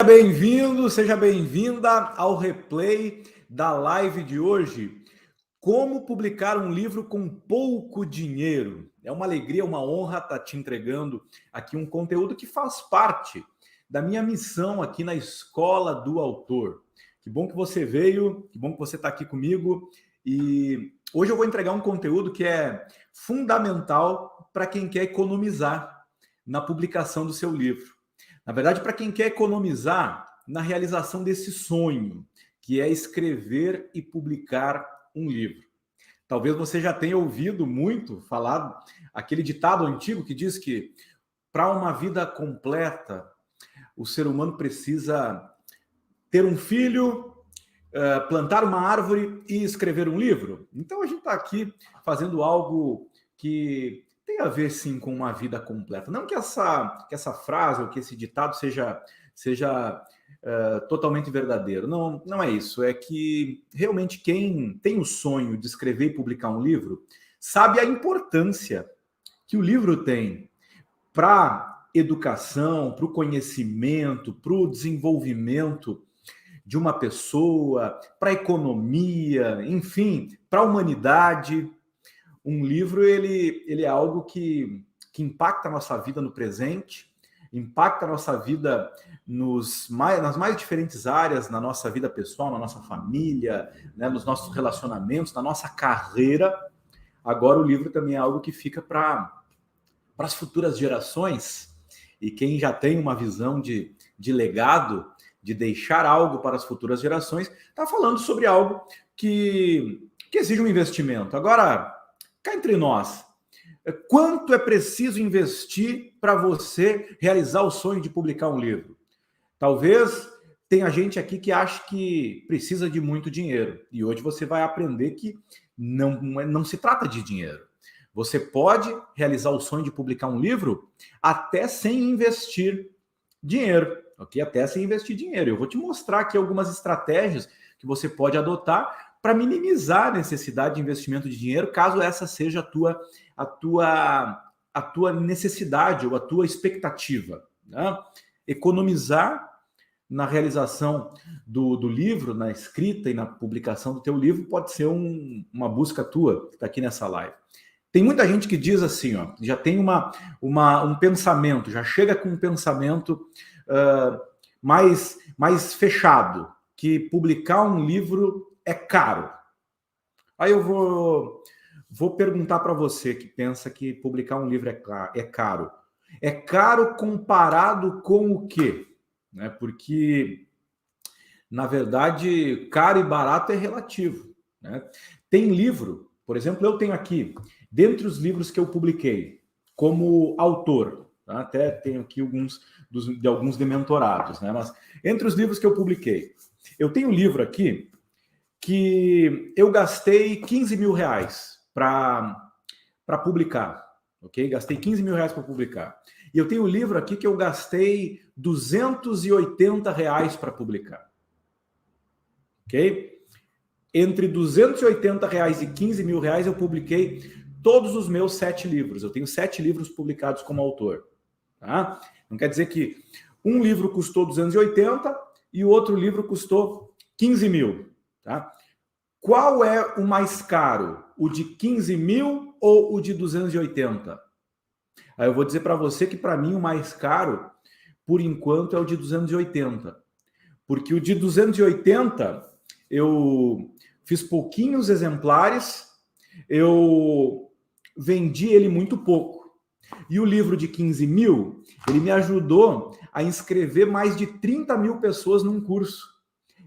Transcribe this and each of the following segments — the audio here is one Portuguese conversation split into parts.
Bem-vindo, seja bem-vinda ao replay da live de hoje. Como publicar um livro com pouco dinheiro? É uma alegria, uma honra estar te entregando aqui um conteúdo que faz parte da minha missão aqui na Escola do Autor. Que bom que você veio, que bom que você está aqui comigo. E hoje eu vou entregar um conteúdo que é fundamental para quem quer economizar na publicação do seu livro. Na verdade, para quem quer economizar na realização desse sonho, que é escrever e publicar um livro. Talvez você já tenha ouvido muito falar aquele ditado antigo que diz que para uma vida completa, o ser humano precisa ter um filho, plantar uma árvore e escrever um livro. Então a gente está aqui fazendo algo que tem a ver, sim, com uma vida completa. Não que essa frase ou que esse ditado seja totalmente verdadeiro. Não, não é isso. É que realmente quem tem o sonho de escrever e publicar um livro sabe a importância que o livro tem para educação, para o conhecimento, para o desenvolvimento de uma pessoa, para a economia, enfim, para a humanidade. Um livro ele é algo que impacta a nossa vida no presente, impacta a nossa vida nas mais diferentes áreas, na nossa vida pessoal, na nossa família, né, nos nossos relacionamentos, na nossa carreira. Agora, o livro também é algo que fica para as futuras gerações, e quem já tem uma visão de legado, de deixar algo para as futuras gerações, está falando sobre algo que exige um investimento. Agora, cá entre nós, quanto é preciso investir para você realizar o sonho de publicar um livro? Talvez tenha gente aqui que acha que precisa de muito dinheiro. E hoje você vai aprender que não se trata de dinheiro. Você pode realizar o sonho de publicar um livro até sem investir dinheiro, ok? Até sem investir dinheiro. Eu vou te mostrar aqui algumas estratégias que você pode adotar para minimizar a necessidade de investimento de dinheiro, caso essa seja a tua necessidade ou a tua expectativa. Né? Economizar na realização do livro, na escrita e na publicação do teu livro pode ser uma busca tua, que está aqui nessa live. Tem muita gente que diz assim, ó, já tem um pensamento, já chega com um pensamento mais fechado, que publicar um livro é caro. Aí eu vou perguntar para você que pensa que publicar um livro é caro. É caro comparado com o quê? Né? Porque, na verdade, caro e barato é relativo. Né? Tem livro, por exemplo, eu tenho aqui, dentre os livros que eu publiquei como autor, tá? Até tenho aqui alguns de mentorados, né? Mas entre os livros que eu publiquei, eu tenho um livro aqui que eu gastei 15 mil reais para publicar, ok? Gastei 15 mil reais para publicar. E eu tenho um livro aqui que eu gastei 280 reais para publicar, ok? Entre 280 reais e 15 mil reais eu publiquei todos os meus 7 livros. Eu tenho 7 livros publicados como autor. Tá? Não quer dizer que um livro custou 280 e o outro livro custou 15 mil. Tá? Qual é o mais caro? O de 15 mil ou o de 280? Aí eu vou dizer para você que, para mim, o mais caro, por enquanto, é o de 280. Porque o de 280, eu fiz pouquinhos exemplares, eu vendi ele muito pouco. E o livro de 15 mil, ele me ajudou a inscrever mais de 30 mil pessoas num curso.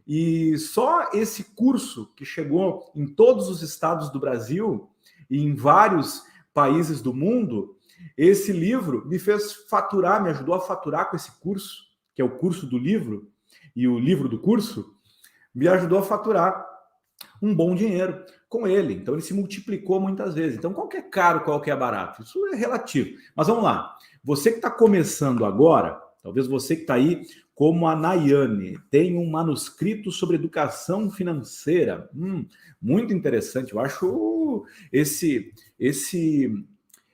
E só esse curso, que chegou em todos os estados do Brasil e em vários países do mundo, esse livro me fez faturar, me ajudou a faturar com esse curso, que é o curso do livro, e o livro do curso, me ajudou a faturar um bom dinheiro com ele. Então, ele se multiplicou muitas vezes. Então, qual que é caro, qual que é barato? Isso é relativo. Mas vamos lá. Você que está começando agora, talvez você que está aí como a Nayane, tem um manuscrito sobre educação financeira. Muito interessante. Eu acho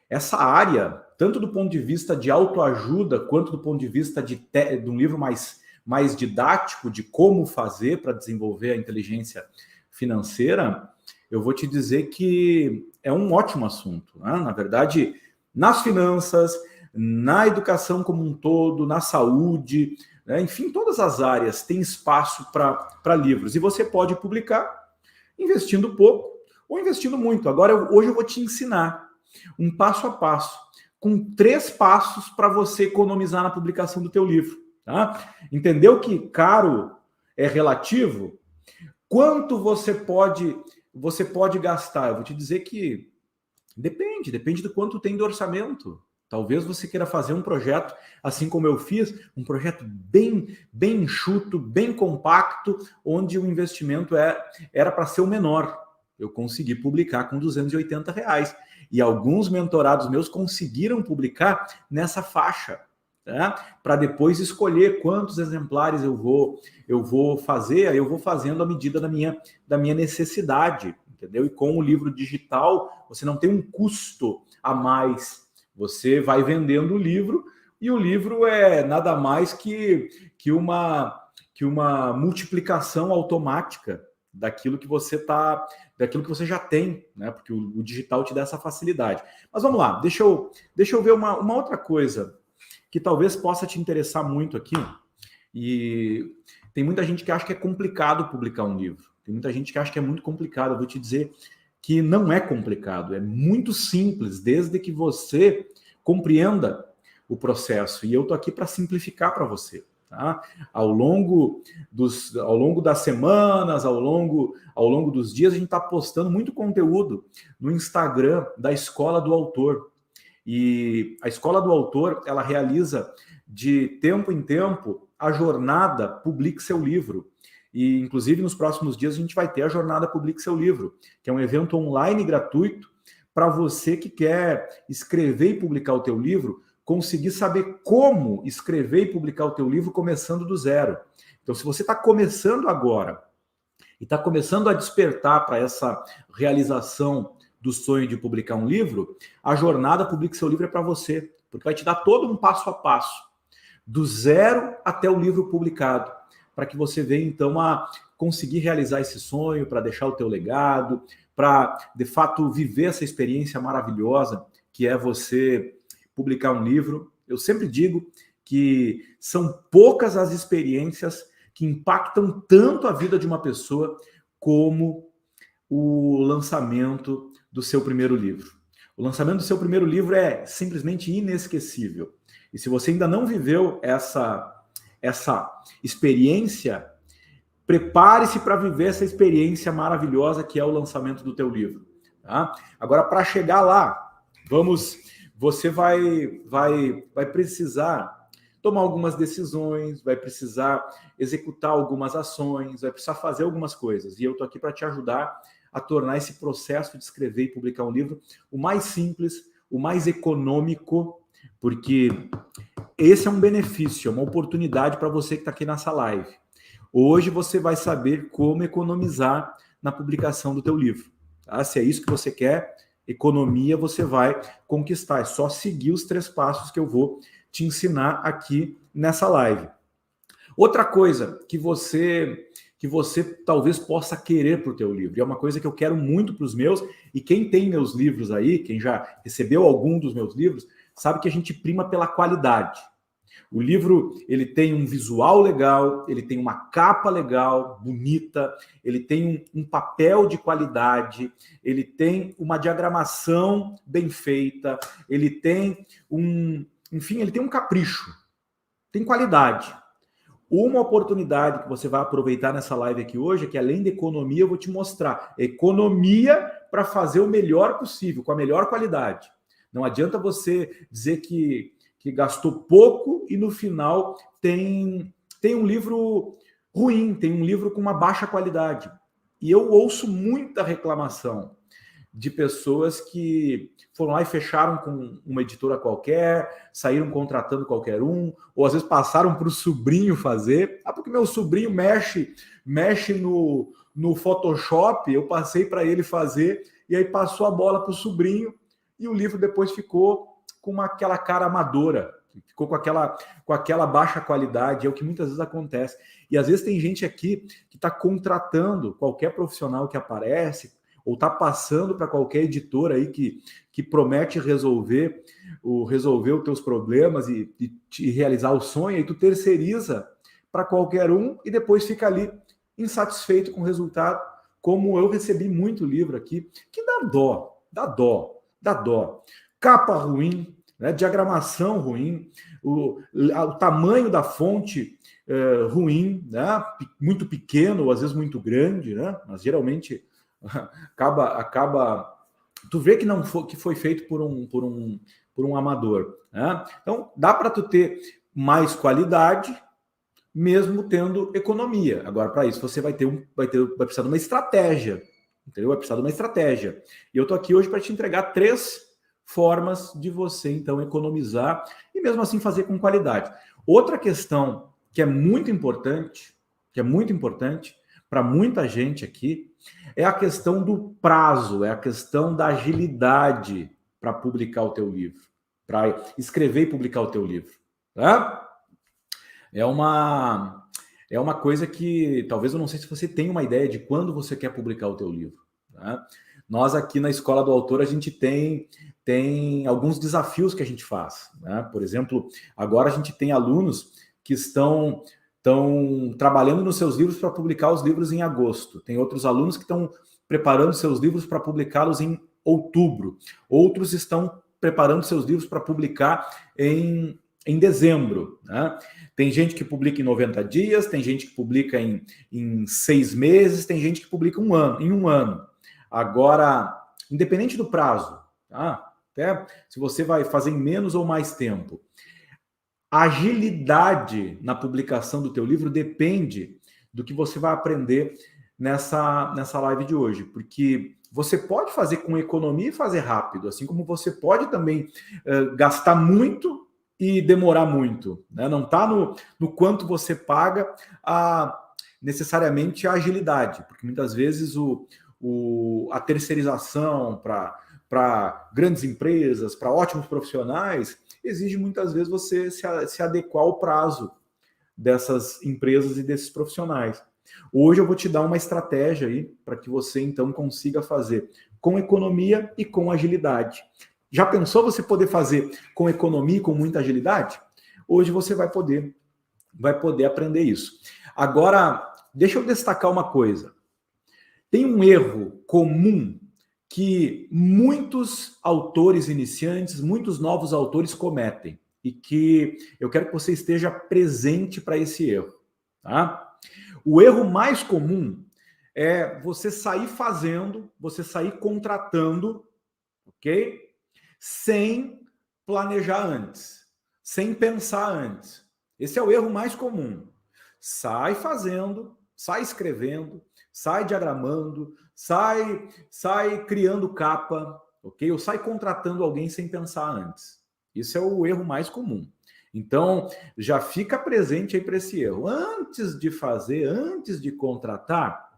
essa área, tanto do ponto de vista de autoajuda, quanto do ponto de vista de um livro mais mais didático de como fazer para desenvolver a inteligência financeira, eu vou te dizer que é um ótimo assunto, né? Na verdade, nas finanças, na educação como um todo, na saúde, né? Enfim, todas as áreas têm espaço para livros. E você pode publicar investindo pouco ou investindo muito. Agora, hoje eu vou te ensinar um passo a passo, com 3 passos para você economizar na publicação do teu livro. Tá? Entendeu que caro é relativo? Quanto você pode gastar? Eu vou te dizer que depende do quanto tem de orçamento. Talvez você queira fazer um projeto, assim como eu fiz, um projeto bem enxuto, bem compacto, onde o investimento era para ser o menor. Eu consegui publicar com R$280. E alguns mentorados meus conseguiram publicar nessa faixa, tá? Para depois escolher quantos exemplares eu vou fazer, aí eu vou fazendo à medida da minha necessidade, entendeu? E com o livro digital, você não tem um custo a mais. Você vai vendendo o livro e o livro é nada mais que uma multiplicação automática daquilo que você já tem, né? Porque o digital te dá essa facilidade. Mas vamos lá, deixa eu ver uma outra coisa que talvez possa te interessar muito aqui. E tem muita gente que acha que é complicado publicar um livro. Tem muita gente que acha que é muito complicado. Eu vou te dizer que não é complicado, é muito simples, desde que você compreenda o processo. E eu estou aqui para simplificar para você. Tá? Ao longo das semanas, ao longo dos dias, a gente está postando muito conteúdo no Instagram da Escola do Autor. E a Escola do Autor, ela realiza de tempo em tempo a jornada Publique Seu Livro. E, inclusive, nos próximos dias a gente vai ter a jornada Publique Seu Livro, que é um evento online gratuito para você que quer escrever e publicar o teu livro, conseguir saber como escrever e publicar o teu livro começando do zero. Então, se você está começando agora e está começando a despertar para essa realização do sonho de publicar um livro, a jornada Publique Seu Livro é para você, porque vai te dar todo um passo a passo, do zero até o livro publicado, para que você venha, então, a conseguir realizar esse sonho, para deixar o teu legado, para, de fato, viver essa experiência maravilhosa que é você publicar um livro. Eu sempre digo que são poucas as experiências que impactam tanto a vida de uma pessoa como o lançamento do seu primeiro livro. O lançamento do seu primeiro livro é simplesmente inesquecível. E se você ainda não viveu essa experiência, prepare-se para viver essa experiência maravilhosa que é o lançamento do teu livro. Tá? Agora, para chegar lá, você vai precisar tomar algumas decisões, vai precisar executar algumas ações, vai precisar fazer algumas coisas. E eu estou aqui para te ajudar a tornar esse processo de escrever e publicar um livro o mais simples, o mais econômico, porque esse é um benefício, é uma oportunidade para você que está aqui nessa live. Hoje você vai saber como economizar na publicação do teu livro. Tá? Se é isso que você quer, economia você vai conquistar. É só seguir os 3 passos que eu vou te ensinar aqui nessa live. Outra coisa que você talvez possa querer para o teu livro, e é uma coisa que eu quero muito para os meus, e quem tem meus livros aí, quem já recebeu algum dos meus livros, sabe que a gente prima pela qualidade. O livro, ele tem um visual legal, ele tem uma capa legal, bonita, ele tem um papel de qualidade, ele tem uma diagramação bem feita, ele tem ele tem um capricho, tem qualidade. Uma oportunidade que você vai aproveitar nessa live aqui hoje é que, além de economia, eu vou te mostrar economia para fazer o melhor possível, com a melhor qualidade. Não adianta você dizer que gastou pouco e no final tem um livro ruim, tem um livro com uma baixa qualidade. E eu ouço muita reclamação de pessoas que foram lá e fecharam com uma editora qualquer, saíram contratando qualquer um, ou às vezes passaram para o sobrinho fazer. Porque meu sobrinho mexe no Photoshop, eu passei para ele fazer, e aí passou a bola para o sobrinho, e o livro depois ficou com aquela cara amadora. ficou com aquela baixa qualidade, é o que muitas vezes acontece. E às vezes tem gente aqui que está contratando qualquer profissional que aparece, ou está passando para qualquer editora aí que promete resolver os teus problemas e realizar o sonho, e tu terceiriza para qualquer um e depois fica ali insatisfeito com o resultado, como eu recebi muito livro aqui, que dá dó. Capa ruim, né? Diagramação ruim, o tamanho da fonte ruim, né? Muito pequeno, ou às vezes muito grande, né? Mas geralmente acaba tu vê que foi feito por um amador, né? Então dá para tu ter mais qualidade mesmo tendo economia. Agora, para isso você vai precisar de uma estratégia, entendeu? Vai precisar de uma estratégia. E eu tô aqui hoje para te entregar 3 formas de você então economizar e mesmo assim fazer com qualidade. Outra questão que é muito importante para muita gente aqui, é a questão do prazo, é a questão da agilidade para publicar o teu livro, para escrever e publicar o teu livro, tá? É uma coisa que talvez eu não sei se você tem uma ideia de quando você quer publicar o teu livro, tá? Nós aqui na Escola do Autor, a gente tem alguns desafios que a gente faz, né? Por exemplo, agora a gente tem alunos que estão trabalhando nos seus livros para publicar os livros em agosto. Tem outros alunos que estão preparando seus livros para publicá-los em outubro. Outros estão preparando seus livros para publicar em dezembro, né? Tem gente que publica em 90 dias, tem gente que publica em 6 meses, tem gente que publica em um ano. Agora, independente do prazo, tá? Até se você vai fazer em menos ou mais tempo, a agilidade na publicação do teu livro depende do que você vai aprender nessa live de hoje, porque você pode fazer com economia e fazer rápido, assim como você pode também gastar muito e demorar muito, né? Não está no quanto você paga necessariamente a agilidade, porque muitas vezes a terceirização para grandes empresas, para ótimos profissionais, exige muitas vezes você se adequar ao prazo dessas empresas e desses profissionais. Hoje eu vou te dar uma estratégia aí para que você então consiga fazer com economia e com agilidade. Já pensou você poder fazer com economia e com muita agilidade? Hoje você vai poder aprender isso. Agora, deixa eu destacar uma coisa. Tem um erro comum que muitos autores iniciantes, muitos novos autores cometem e que eu quero que você esteja presente para esse erro, tá? O erro mais comum é você sair fazendo, você sair contratando, ok? Sem planejar antes, sem pensar antes. Esse é o erro mais comum. Sai fazendo, sai escrevendo, sai diagramando, sai criando capa, ok? Ou sai contratando alguém sem pensar antes. Isso é o erro mais comum. Então, já fica presente aí para esse erro. Antes de fazer, antes de contratar,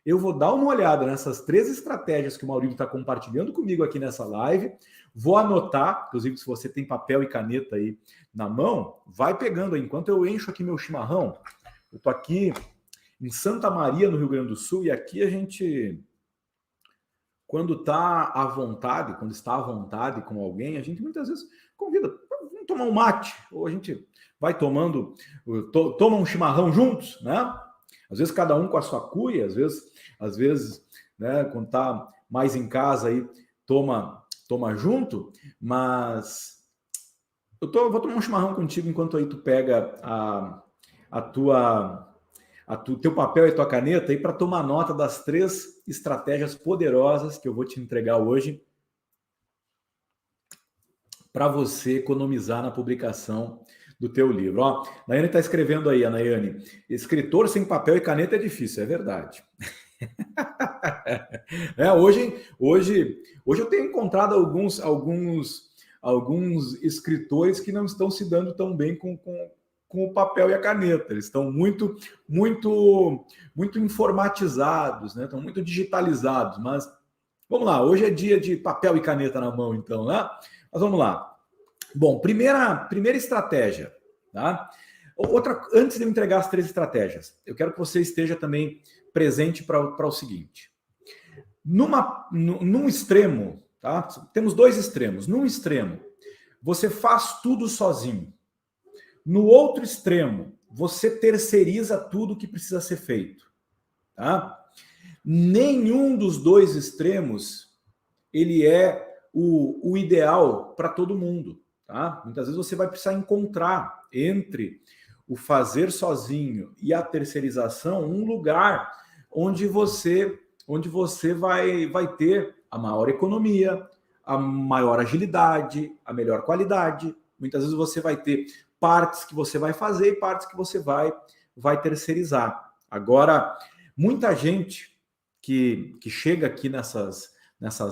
eu vou dar uma olhada nessas 3 estratégias que o Maurício está compartilhando comigo aqui nessa live. Vou anotar, inclusive se você tem papel e caneta aí na mão, vai pegando aí. Enquanto eu encho aqui meu chimarrão, eu tô aqui em Santa Maria, no Rio Grande do Sul, e aqui a gente, quando está à vontade com alguém, a gente muitas vezes convida, vamos tomar um mate, ou a gente vai toma um chimarrão juntos, né? Às vezes cada um com a sua cuia, às vezes, né, quando está mais em casa aí, toma junto, mas vou tomar um chimarrão contigo enquanto aí tu pega teu papel e tua caneta aí para tomar nota das 3 estratégias poderosas que eu vou te entregar hoje para você economizar na publicação do teu livro. Ó, a Nayane está escrevendo aí, a Nayane, escritor sem papel e caneta é difícil, é verdade. Hoje eu tenho encontrado alguns escritores que não estão se dando tão bem com o papel e a caneta. Eles estão muito informatizados, né? Estão muito digitalizados. Mas vamos lá, hoje é dia de papel e caneta na mão, então, né? Mas vamos lá. Bom, primeira estratégia, tá? Antes de eu entregar as 3 estratégias, eu quero que você esteja também presente para o seguinte. Num extremo, tá? Temos 2 extremos. Num extremo, você faz tudo sozinho. No outro extremo, você terceiriza tudo que precisa ser feito, tá? Nenhum dos 2 extremos ele é o ideal para todo mundo, tá? Muitas vezes você vai precisar encontrar entre o fazer sozinho e a terceirização um lugar onde você vai ter a maior economia, a maior agilidade, a melhor qualidade. Muitas vezes você vai ter partes que você vai fazer e partes que você vai terceirizar. Agora, muita gente que chega aqui nessas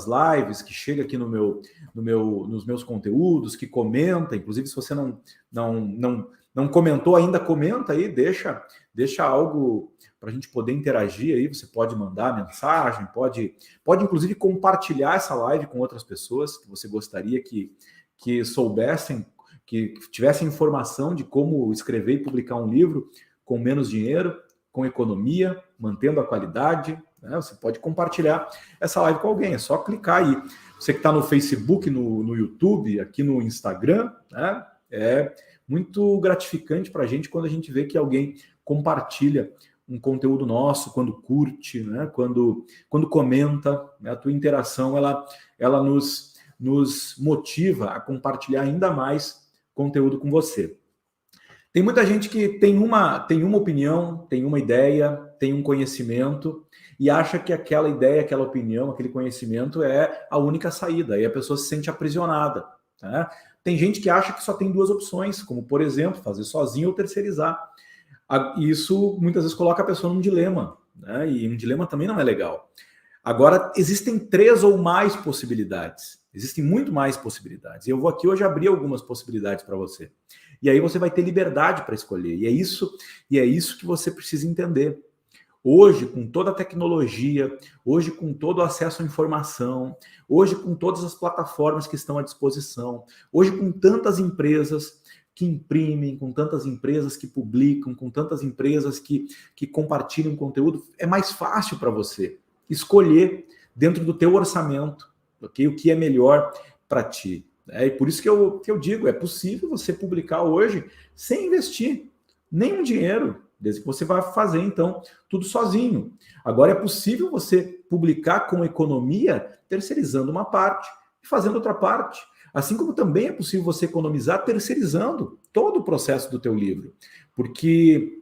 lives, que chega aqui nos meus conteúdos, que comenta, inclusive se você não comentou ainda, comenta aí, deixa algo para a gente poder interagir aí, você pode mandar mensagem, pode inclusive compartilhar essa live com outras pessoas que você gostaria que soubessem, que tivessem informação de como escrever e publicar um livro com menos dinheiro, com economia, mantendo a qualidade, né? Você pode compartilhar essa live com alguém, é só clicar aí. Você que está no Facebook, no YouTube, aqui no Instagram, né? É muito gratificante para a gente quando a gente vê que alguém compartilha um conteúdo nosso, quando curte, né? quando comenta, né? A tua interação ela nos motiva a compartilhar ainda mais conteúdo com você. Tem muita gente que tem uma opinião, tem uma ideia, tem um conhecimento e acha que aquela ideia, aquela opinião, aquele conhecimento é a única saída, e a pessoa se sente aprisionada, né? Tem gente que acha que só tem 2 opções, como, por exemplo, fazer sozinho ou terceirizar. Isso muitas vezes coloca a pessoa num dilema, né? E um dilema também não é legal. Agora, existem 3 ou mais possibilidades. Existem muito mais possibilidades. E eu vou aqui hoje abrir algumas possibilidades para você. E aí você vai ter liberdade para escolher. E é isso que você precisa entender. Hoje, com toda a tecnologia, hoje com todo o acesso à informação, hoje com todas as plataformas que estão à disposição, hoje com tantas empresas que imprimem, com tantas empresas que publicam, com tantas empresas que compartilham conteúdo, é mais fácil para você escolher dentro do teu orçamento, okay? O que é melhor para ti. E por isso que eu digo, é possível você publicar hoje sem investir nenhum dinheiro, desde que você vá fazer, então, tudo sozinho. Agora, é possível você publicar com economia, terceirizando uma parte e fazendo outra parte. Assim como também é possível você economizar terceirizando todo o processo do teu livro. Porque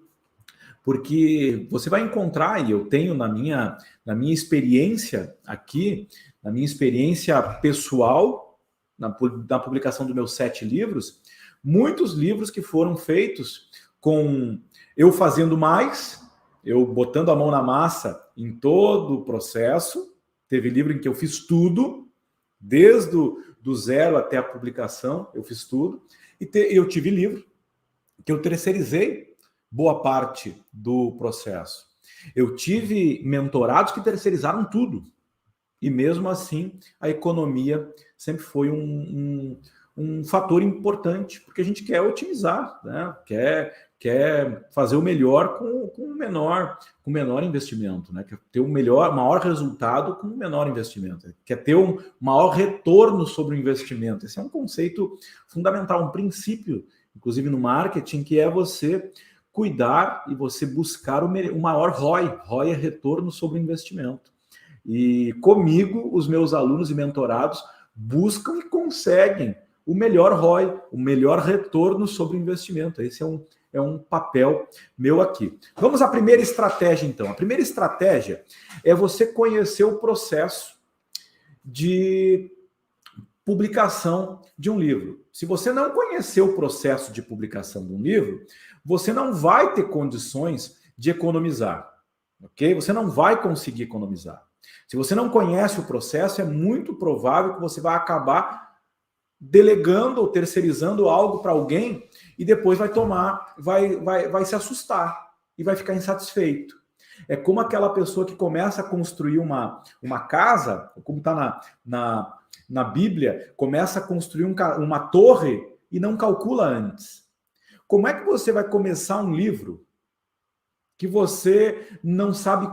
você vai encontrar, e eu tenho na minha experiência aqui, na minha experiência pessoal, na publicação dos meus 7 livros, muitos livros que foram feitos com eu fazendo mais, eu botando a mão na massa em todo o processo. Teve livro em que eu fiz tudo, desde do zero até a publicação, eu fiz tudo. E eu tive livro que eu terceirizei boa parte do processo. Eu tive mentorados que terceirizaram tudo. E mesmo assim, a economia sempre foi um fator importante, porque a gente quer otimizar, né? Quer fazer o melhor com o menor investimento, né? Quer ter maior resultado com o menor investimento. Quer ter um maior retorno sobre o investimento. Esse é um conceito fundamental, um princípio, inclusive no marketing, que é você cuidar e você buscar o maior ROI. ROI é retorno sobre o investimento. E comigo, os meus alunos e mentorados buscam e conseguem o melhor ROI, o melhor retorno sobre o investimento. Esse é um papel meu aqui. Vamos à primeira estratégia, então. A primeira estratégia é você conhecer o processo de publicação de um livro. Se você não conhecer o processo de publicação de um livro, você não vai ter condições de economizar, ok? Você não vai conseguir economizar. Se você não conhece o processo, é muito provável que você vai acabar delegando ou terceirizando algo para alguém e depois vai se assustar e vai ficar insatisfeito. É como aquela pessoa que começa a construir uma casa, como está na Bíblia, começa a construir uma torre e não calcula antes? Como é que você vai começar um livro que você não sabe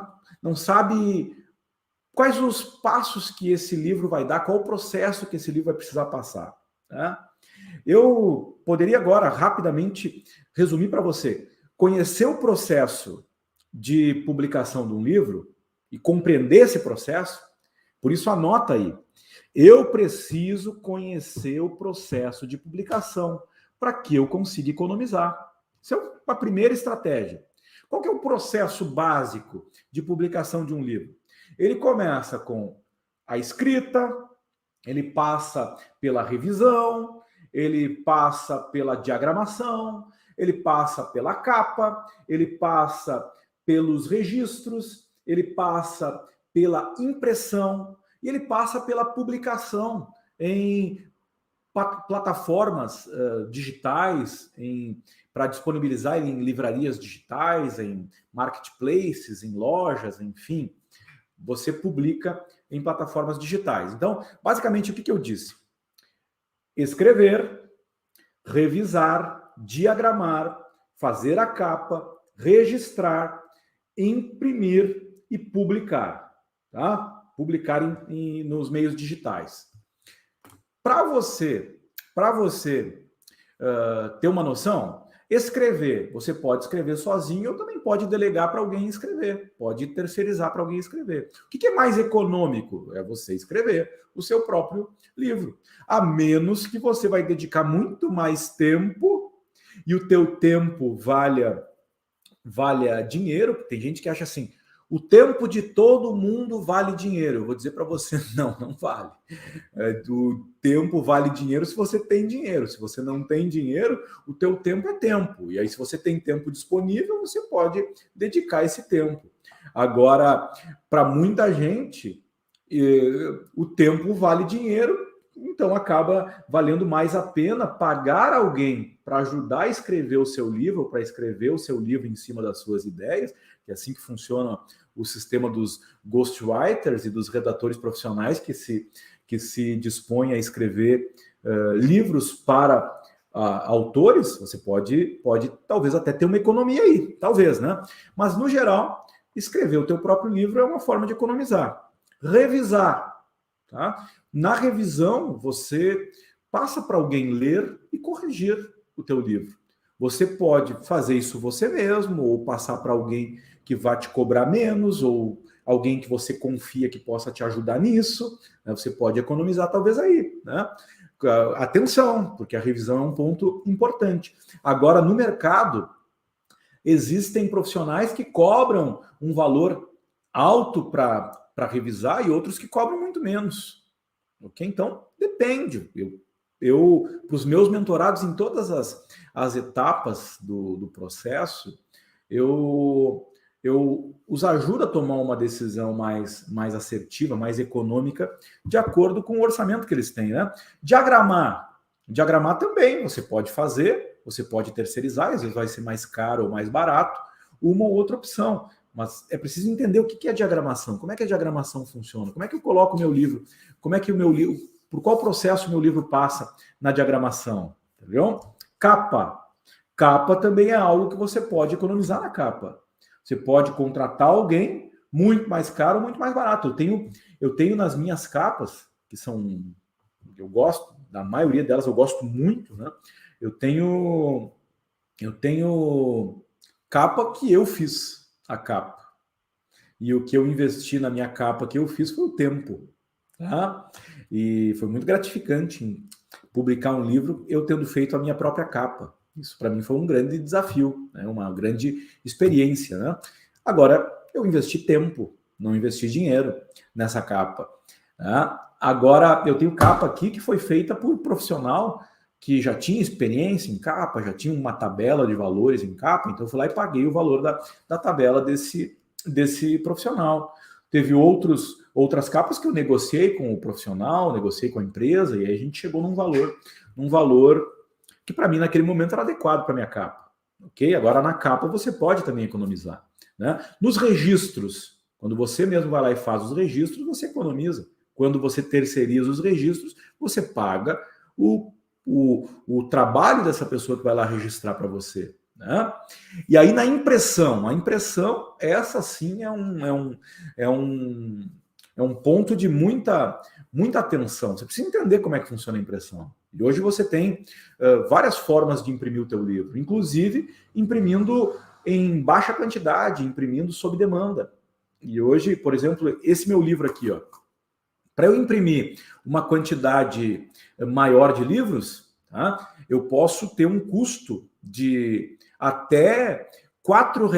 quais os passos que esse livro vai dar, qual o processo que esse livro vai precisar passar? Né? Eu poderia agora rapidamente resumir para você. Conhecer o processo de publicação de um livro e compreender esse processo, por isso anota aí. Eu preciso conhecer o processo de publicação para que eu consiga economizar. Isso é uma primeira estratégia. Qual que é o processo básico de publicação de um livro? Ele começa com a escrita, ele passa pela revisão, ele passa pela diagramação, ele passa pela capa, ele passa pelos registros, ele passa pela impressão e ele passa pela publicação em plataformas digitais, para disponibilizar em livrarias digitais, em marketplaces, em lojas, enfim. Você publica em plataformas digitais. Então, basicamente, o que eu disse? Escrever, revisar, diagramar, fazer a capa, registrar, imprimir e publicar. Tá? Publicar nos meios digitais. Para você ter uma noção, escrever, você pode escrever sozinho ou também pode delegar para alguém escrever, pode terceirizar para alguém escrever. O que é mais econômico? É você escrever o seu próprio livro. A menos que você vai dedicar muito mais tempo e o teu tempo valha dinheiro. Tem gente que acha assim, o tempo de todo mundo vale dinheiro. Eu vou dizer para você, não vale. O tempo vale dinheiro se você tem dinheiro. Se você não tem dinheiro, o teu tempo é tempo. E aí, se você tem tempo disponível, você pode dedicar esse tempo. Agora, para muita gente, o tempo vale dinheiro, então acaba valendo mais a pena pagar alguém para ajudar a escrever o seu livro, para escrever o seu livro em cima das suas ideias, que é assim que funciona o sistema dos ghostwriters e dos redatores profissionais que se dispõem a escrever livros para autores. Você pode talvez até ter uma economia aí, talvez, né? Mas, no geral, escrever o teu próprio livro é uma forma de economizar. Revisar, tá? Na revisão, você passa para alguém ler e corrigir o teu livro. Você pode fazer isso você mesmo, ou passar para alguém que vai te cobrar menos, ou alguém que você confia que possa te ajudar nisso. Né? Você pode economizar talvez aí, né? Atenção, porque a revisão é um ponto importante. Agora, no mercado, existem profissionais que cobram um valor alto para revisar e outros que cobram muito menos. Ok? Então, depende. Eu para os meus mentorados em todas as etapas do processo, eu os ajudo a tomar uma decisão mais assertiva, mais econômica, de acordo com o orçamento que eles têm, né? Diagramar também você pode fazer, você pode terceirizar, às vezes vai ser mais caro ou mais barato, uma ou outra opção. Mas é preciso entender o que é diagramação, como é que a diagramação funciona, como é que eu coloco o meu livro, como é que o meu livro, por qual processo o meu livro passa na diagramação, entendeu? Capa também é algo que você pode economizar na capa. Você pode contratar alguém muito mais caro, muito mais barato. Eu tenho nas minhas capas, que são, eu gosto, da maioria delas eu gosto muito, né? Eu tenho capa que eu fiz. A capa. E o que eu investi na minha capa que eu fiz foi o tempo. Tá? E foi muito gratificante em publicar um livro eu tendo feito a minha própria capa. Isso para mim foi um grande desafio, né? Uma grande experiência. Né? Agora, eu investi tempo, não investi dinheiro nessa capa. Tá? Agora, eu tenho capa aqui que foi feita por um profissional que já tinha experiência em capa, já tinha uma tabela de valores em capa, então eu fui lá e paguei o valor da tabela desse profissional. Teve outras capas que eu negociei com o profissional, negociei com a empresa, e aí a gente chegou num valor que para mim naquele momento era adequado para minha capa. Ok? Agora na capa você pode também economizar. Né? Nos registros, quando você mesmo vai lá e faz os registros, você economiza. Quando você terceiriza os registros, você paga o trabalho dessa pessoa que vai lá registrar para você. Né? E aí na impressão, a impressão, essa sim é um ponto de muita atenção. Você precisa entender como é que funciona a impressão. E hoje você tem várias formas de imprimir o teu livro, inclusive imprimindo em baixa quantidade, imprimindo sob demanda. E hoje, por exemplo, esse meu livro aqui, ó, para eu imprimir uma quantidade maior de livros, tá, eu posso ter um custo de até R$ 4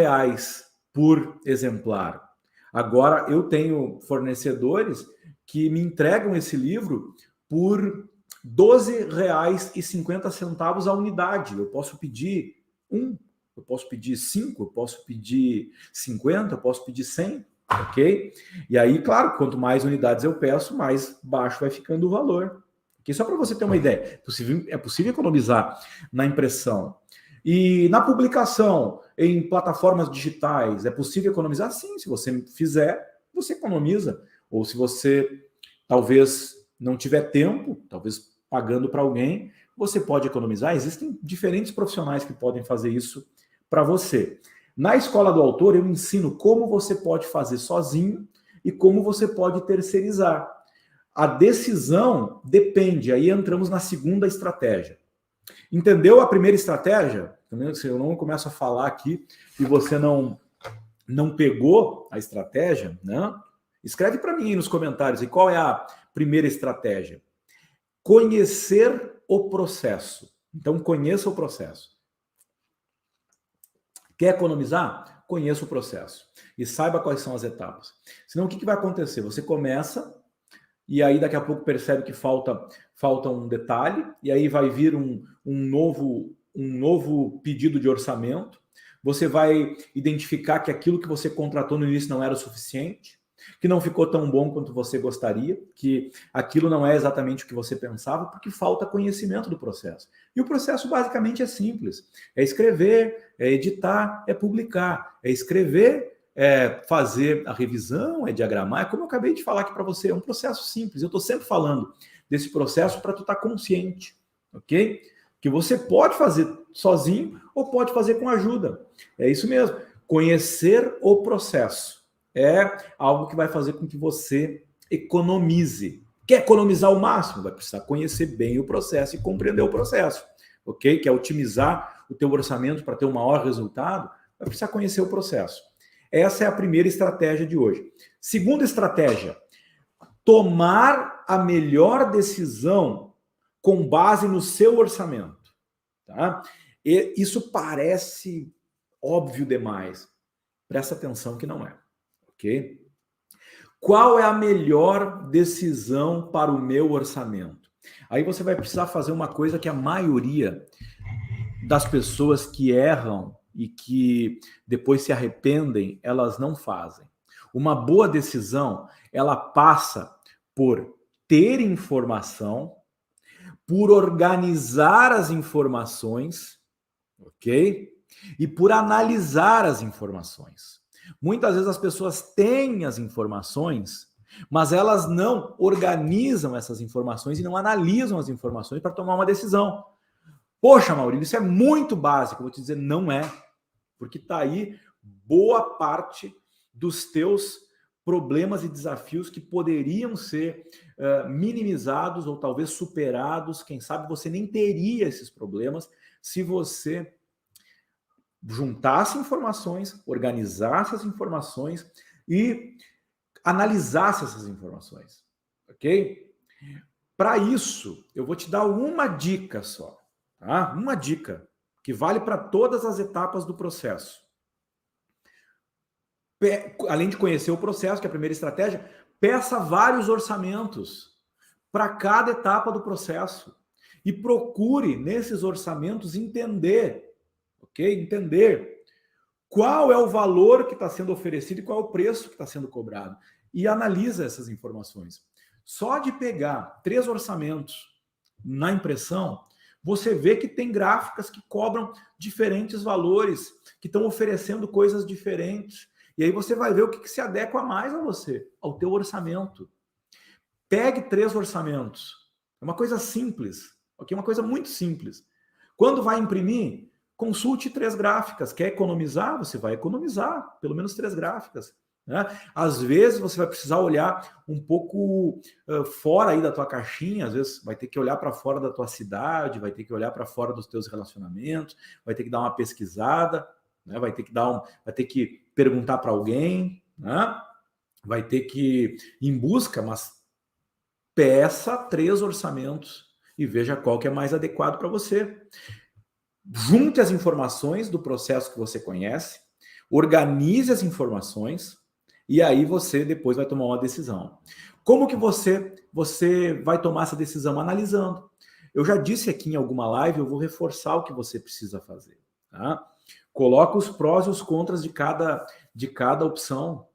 por exemplar. Agora, eu tenho fornecedores que me entregam esse livro por R$ 12,50 a unidade. Eu posso pedir eu posso pedir 5, eu posso pedir 50, eu posso pedir 100, ok? E aí, claro, quanto mais unidades eu peço, mais baixo vai ficando o valor. Okay? Só para você ter uma ideia, é possível economizar na impressão. E na publicação, em plataformas digitais, é possível economizar? Sim, se você fizer, você economiza. Ou se você talvez não tiver tempo, talvez pagando para alguém, você pode economizar. Existem diferentes profissionais que podem fazer isso para você. Na Escola do Autor, eu ensino como você pode fazer sozinho e como você pode terceirizar. A decisão depende, aí entramos na segunda estratégia. Entendeu a primeira estratégia? Se eu não começo a falar aqui e você não pegou a estratégia, né? Escreve para mim aí nos comentários. E qual é a primeira estratégia? Conhecer o processo. Então, conheça o processo. Quer economizar? Conheça o processo. E saiba quais são as etapas. Senão, o que vai acontecer? Você começa e aí daqui a pouco percebe que falta um detalhe, e aí vai vir um novo pedido de orçamento. Você vai identificar que aquilo que você contratou no início não era o suficiente, que não ficou tão bom quanto você gostaria, que aquilo não é exatamente o que você pensava, porque falta conhecimento do processo. E o processo basicamente é simples. É escrever, é editar, é publicar. É escrever, é fazer a revisão, é diagramar. É como eu acabei de falar aqui para você, é um processo simples. Eu estou sempre falando desse processo para tu estar consciente, ok? Que você pode fazer sozinho ou pode fazer com ajuda. É isso mesmo. Conhecer o processo é algo que vai fazer com que você economize. Quer economizar o máximo? Vai precisar conhecer bem o processo e compreender o processo, ok? Quer otimizar o teu orçamento para ter um maior resultado? Vai precisar conhecer o processo. Essa é a primeira estratégia de hoje. Segunda estratégia, tomar a melhor decisão com base no seu orçamento. Tá? E isso parece óbvio demais. Presta atenção que não é. Ok? Qual é a melhor decisão para o meu orçamento? Aí você vai precisar fazer uma coisa que a maioria das pessoas que erram e que depois se arrependem, elas não fazem. Uma boa decisão, ela passa por ter informação, por organizar as informações, ok? E por analisar as informações. Muitas vezes as pessoas têm as informações, mas elas não organizam essas informações e não analisam as informações para tomar uma decisão. Poxa, Maurício, isso é muito básico. Eu vou te dizer, não é. Porque está aí boa parte dos teus problemas e desafios que poderiam ser minimizados ou talvez superados. Quem sabe você nem teria esses problemas se você juntasse informações, organizasse as informações e analisasse essas informações, ok? Para isso, eu vou te dar uma dica só, tá? Uma dica que vale para todas as etapas do processo. Além de conhecer o processo, que é a primeira estratégia, peça vários orçamentos para cada etapa do processo e procure nesses orçamentos entender, ok? Entender qual é o valor que está sendo oferecido e qual é o preço que está sendo cobrado. E analisa essas informações. Só de pegar 3 orçamentos na impressão, você vê que tem gráficas que cobram diferentes valores, que estão oferecendo coisas diferentes. E aí você vai ver o que se adequa mais a você, ao teu orçamento. Pegue 3 orçamentos. É uma coisa simples. Ok? Uma coisa muito simples. Quando vai imprimir, consulte 3 gráficas. Quer economizar? Você vai economizar pelo menos 3 gráficas. Né? Às vezes você vai precisar olhar um pouco fora aí da tua caixinha, às vezes vai ter que olhar para fora da tua cidade, vai ter que olhar para fora dos teus relacionamentos, vai ter que dar uma pesquisada, né? Vai ter que perguntar para alguém, né? Vai ter que ir em busca, mas peça 3 orçamentos e veja qual que é mais adequado para você. Junte as informações do processo que você conhece, organize as informações e aí você depois vai tomar uma decisão. Como que você vai tomar essa decisão? Analisando. Eu já disse aqui em alguma live, eu vou reforçar o que você precisa fazer. Tá? Coloca os prós e os contras de cada opção.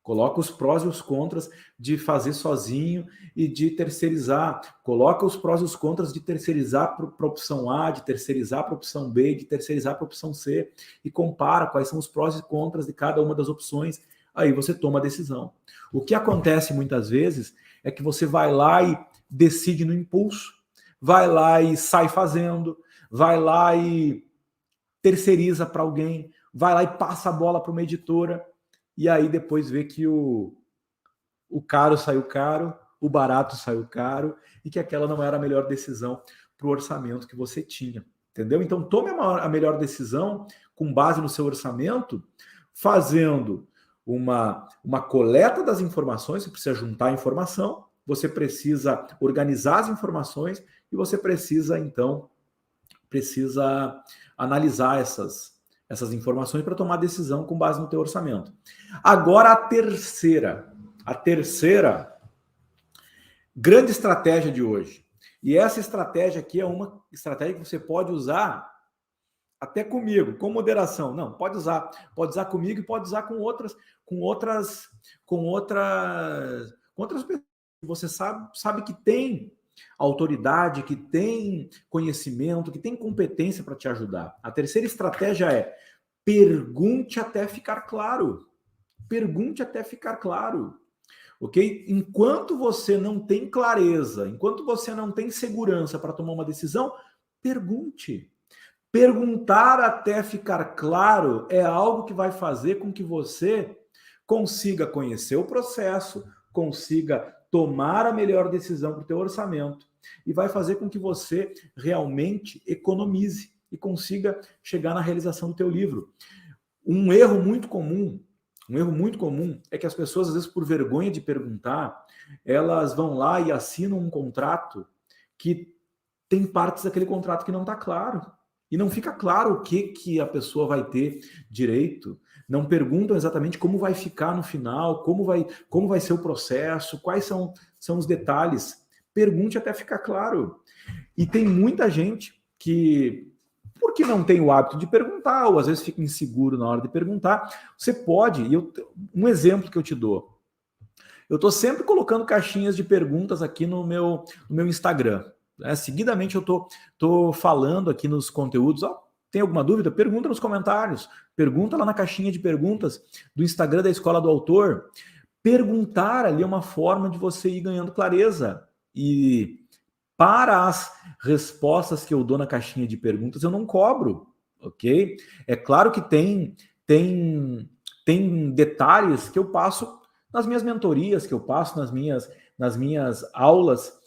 Coloca os prós e os contras de fazer sozinho e de terceirizar. Coloca os prós e os contras de terceirizar para a opção A, de terceirizar para a opção B, de terceirizar para a opção C. E compara quais são os prós e contras de cada uma das opções. Aí você toma a decisão. O que acontece muitas vezes é que você vai lá e decide no impulso, vai lá e sai fazendo, vai lá e terceiriza para alguém, vai lá e passa a bola para uma editora, e aí depois vê que o caro saiu caro, o barato saiu caro, e que aquela não era a melhor decisão para o orçamento que você tinha. Entendeu? Então tome a melhor decisão com base no seu orçamento, fazendo uma coleta das informações. Você precisa juntar a informação, você precisa organizar as informações e você precisa, então, analisar essas informações para tomar decisão com base no teu orçamento. Agora, a terceira grande estratégia de hoje. E essa estratégia aqui é uma estratégia que você pode usar até comigo, com moderação. Não, pode usar comigo e pode usar com outras pessoas. Você sabe que tem autoridade, que tem conhecimento, que tem competência para te ajudar. A terceira estratégia é: pergunte até ficar claro. Pergunte até ficar claro. Ok? Enquanto você não tem clareza, enquanto você não tem segurança para tomar uma decisão, pergunte. Perguntar até ficar claro é algo que vai fazer com que você consiga conhecer o processo, consiga tomar a melhor decisão para o teu orçamento e vai fazer com que você realmente economize e consiga chegar na realização do teu livro. Um erro muito comum é que as pessoas, às vezes, por vergonha de perguntar, elas vão lá e assinam um contrato que tem partes daquele contrato que não está claro. E não fica claro o que a pessoa vai ter direito. Não perguntam exatamente como vai ficar no final, como vai ser o processo, quais são os detalhes. Pergunte até ficar claro. E tem muita gente que, porque não tem o hábito de perguntar, ou às vezes fica inseguro na hora de perguntar, você pode, um exemplo que eu te dou. Eu estou sempre colocando caixinhas de perguntas aqui no meu Instagram. Seguidamente eu tô falando aqui nos conteúdos. Tem alguma dúvida? Pergunta nos comentários. Pergunta lá na caixinha de perguntas do Instagram da Escola do Autor. Perguntar ali é uma forma de você ir ganhando clareza. E para as respostas que eu dou na caixinha de perguntas, eu não cobro, ok? É claro que tem detalhes que eu passo nas minhas mentorias, que eu passo nas minhas aulas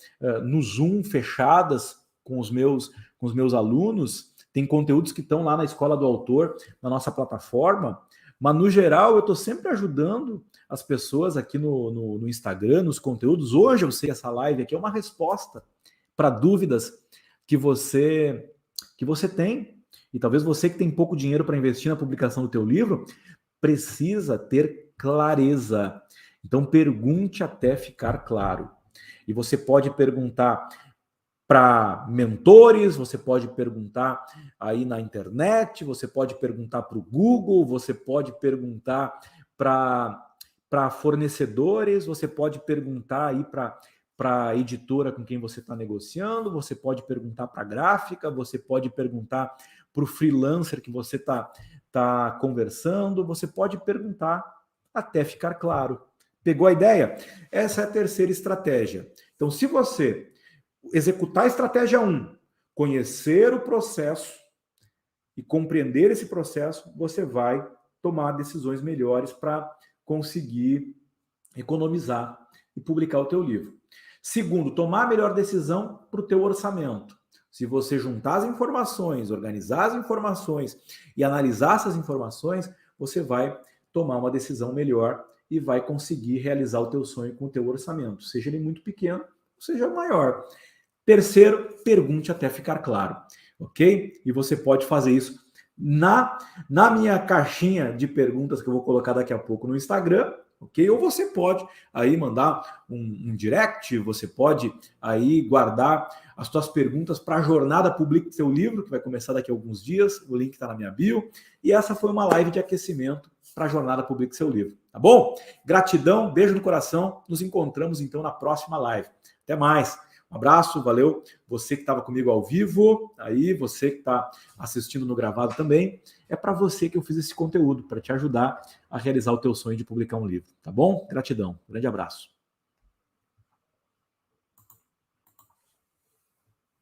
no Zoom fechadas com os meus alunos. Tem conteúdos que estão lá na Escola do Autor, na nossa plataforma, mas no geral eu estou sempre ajudando as pessoas aqui no Instagram, nos conteúdos. Hoje eu sei que essa live aqui é uma resposta para dúvidas que você tem. E talvez você que tem pouco dinheiro para investir na publicação do teu livro, precisa ter clareza. Então pergunte até ficar claro. E você pode perguntar para mentores, você pode perguntar aí na internet, você pode perguntar para o Google, você pode perguntar para fornecedores, você pode perguntar aí para a editora com quem você está negociando, você pode perguntar para a gráfica, você pode perguntar para o freelancer que você tá conversando, você pode perguntar até ficar claro. Pegou a ideia? Essa é a terceira estratégia. Então, se você executar a estratégia 1, conhecer o processo e compreender esse processo, você vai tomar decisões melhores para conseguir economizar e publicar o teu livro. Segundo, tomar a melhor decisão para o teu orçamento. Se você juntar as informações, organizar as informações e analisar essas informações, você vai tomar uma decisão melhor e vai conseguir realizar o teu sonho com o teu orçamento, seja ele muito pequeno, seja maior. Terceiro, pergunte até ficar claro, ok? E você pode fazer isso na minha caixinha de perguntas que eu vou colocar daqui a pouco no Instagram, ok? Ou você pode aí mandar um direct, você pode aí guardar as suas perguntas para a jornada Publique Seu Livro, que vai começar daqui a alguns dias, o link está na minha bio, e essa foi uma live de aquecimento para a jornada Publique Seu Livro, tá bom? Gratidão, beijo no coração, nos encontramos então na próxima live. Até mais! Um abraço, valeu. Você que estava comigo ao vivo, aí você que está assistindo no gravado também, é para você que eu fiz esse conteúdo, para te ajudar a realizar o teu sonho de publicar um livro, tá bom? Gratidão, grande abraço.